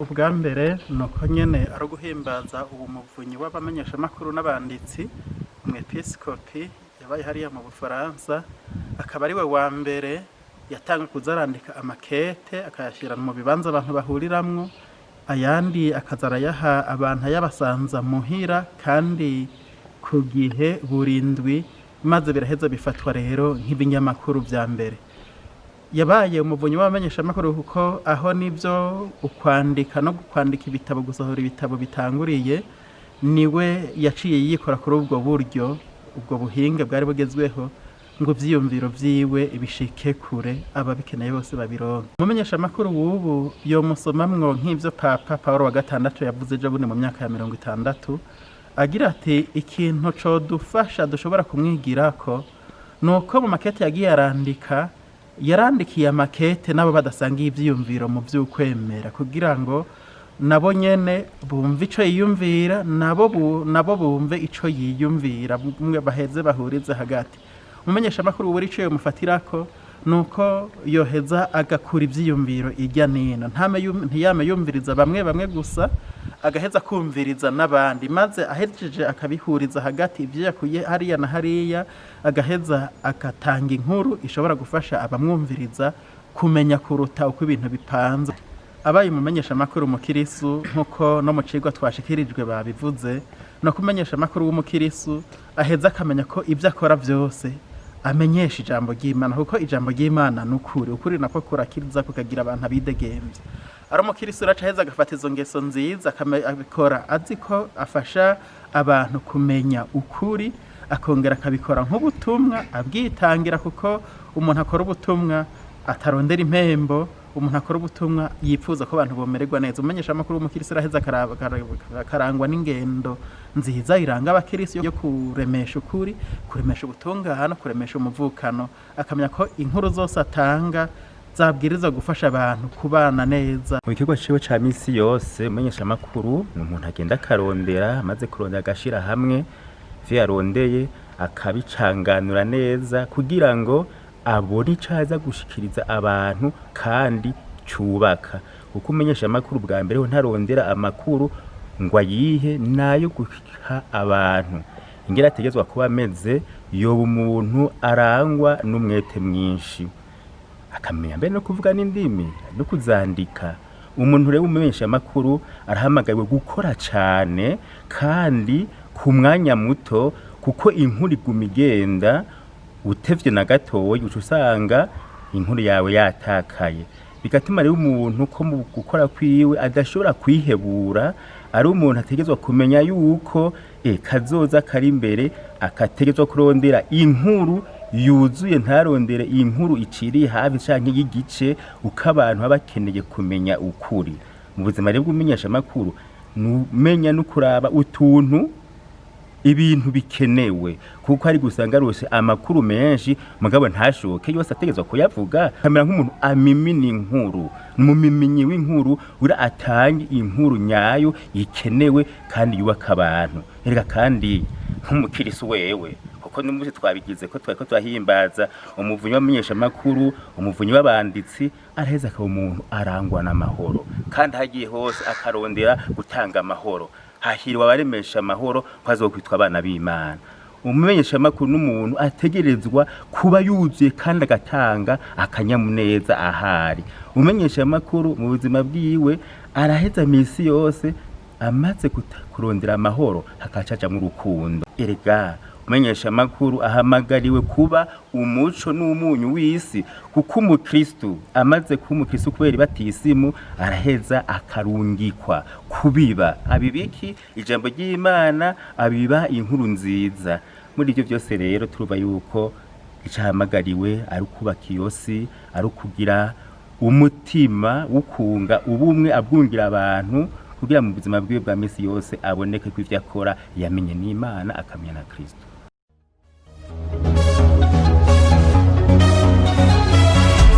ubwa mbere nuko nyene ari guhimbaza uwo muvunyi w'abamenyeshamakuru n'abanditsi umwepiskopi yabaye hariya mu Bufaransa, akaba ari we wa mbere yatanga kuzarandika amakete akayashira mu bibanza abantu bahuriramwo, ayandi akazara yaha abantu yabasanza muhira kandi ku gihe burindwi, maze biraheza bifatwa rero nk'ibinyamakuru vya mbere. Yabaye umuvunyi w'abamenyeshamakuru kuko aho nivyo ukwandika no kwandika ibitabo, gusohora ibitabo bitanguriye, niwe yaciye yikora kuri ubwo buryo, ubwo buhinga bwari bugezweho ngo vyiyumviro vyiwe bishike kure ababikeneye bose babironke. Umumenyeshamakuru w'ubu yomusomamwo nk'ivyo Papa Paulo wa gatandatu yavuze ejo bundi mu myaka ya 60, agira ati ikintu co dufasha dushobora kumwigirako nuko mu makete yagiye arandika yarandikiye amakete nabo badasangiye ivyiyumviro mu vy'ukwemera, kugira ngo nabo nyene bumve ico yiyumvira, nabo bumve ico yiyumvira, baheze bahurize hagati. Umumenyeshamakuru buri ico yomufatirako nuko yoheza agakura ivyiyumviro irya nino, ntiyame yumviriza bamwe gusa, agaheza kumviriza n'abandi, maze ahejeje akabihuriza hagati ivyo yakuye hariya na hariya, agaheza agatanga inkuru ishobora gufasha abamwumviriza kumenya kuruta uko ibintu bipanze. Abaye umumenyeshamakuru umukirisu nkuko no mu cigwa twashikirijwe babivuze, no kumenyeshamakuru w'umukirisu aheza akamenya ko ivyo akora vyose amenyesha ijambo ry'Imana, kuko ijambo ry'Imana nukuri, ukuri nako kurakiriza kukagira abantu abidegemvye. Ari umukirisu raca aheza agafata izo ngeso nziza akabikora azi ko afasha abantu kumenya ukuri, akongera akabikora nk'ubutumwa abwitangira, kuko umuntu akora ubutumwa atarondera impembo, umuntu akora ubutumwa yipfuza ko abantu bomererwa neza. Umumenyeshamakuru w'umukirisu araheza akarangwa n'ingendo nziza iranga abakirisu yo kuremesha ukuri, kuremesha ubutungane, kuremesha umuvukano, akamenya ko inkuru zose atanga zabwiriza gufasha abantu kubana neza. Mu kigo ciwe ca misi yose umumenyeshamakuru ni umuntu agenda akarondera, amaze kurondera agashira hamwe ivyo yarondeye akabicanganura neza kugira ngo abone ico aza gushikiriza abantu kandi cubaka. Kuko umumenyeshamakuru bwa mbere ho ntarondera amakuru ngo ayihe nayo guha abantu, ingera ategezwa kuba ameze yoba umuntu arangwa n'umwete mwinshi, akamenya mbere no kuvuga n'indimi no kuzandika. Umuntu rero umumenyeshamakuru arahamagariwe gukora cane kandi ku mwanya muto, kuko inkuru iguma igenda, utevye na gatoyi uca usanga inkuru yawe yatakaye. Bigatuma rero umuntu ko mu gukora kwiwe adashobora kwihebura, ari umuntu ategezwa kumenya yuko kazoza kari imbere, akategezwa kurondera inkuru yuzuye, ntarondere inkuru iciriye hafi canke y'igice, uko abantu baba bakeneye kumenya ukuri. Mu buzima rero bw'umumenyeshamakuru numenya no kuraba utuntu ibintu bikenewe, kuko ari gusanga rose amakuru menshi mugabo ntashoke yose ategezwa kuyavuga. Kamera nk'umuntu amimina inkuru, numumiminyi w'inkuru ura atange inkuru nyayo ikenewe kandi yubaka abantu. Erega kandi nk'umukirisu wewe, kuko n'umuzi twabigize ko twari ko twahimbaza umuvunyi w'amenyeshamakuru, umuvunyi w'abanditsi, araheza akaba umuntu arangwa n'amahoro kandi hagiye hose akarondera gutanga amahoro. Hahirwa abaremesha amahoro bazokwitwa abana b'Imana. Umumenyeshamakuru n'umuntu ategerezwa kuba yuzuye kandi agatanga akanyamuneza ahari. Umumenyeshamakuru mu buzima bwiwe araheza misi yose amaze kurondera amahoro hakacaja mu rukundo. Erega umumenyeshamakuru ahamagariwe kuba umuco n'umunyu w'isi, kuko umukristu amaze kuba umukristu kubera batisimu araheza akarungikwa kubiba abibiki ijambo ry'Imana, abiba inkuru nziza. Muri ivyo byose rero turuba yuko icahamagariwe ari kubaka iyosi, ari kugira umutima wukunga ubumwe, abwungira abantu kugira mu buzima bwiwe bwa misi yose aboneke ko ivyo akora yamenye n'Imana akamenya na Kristo.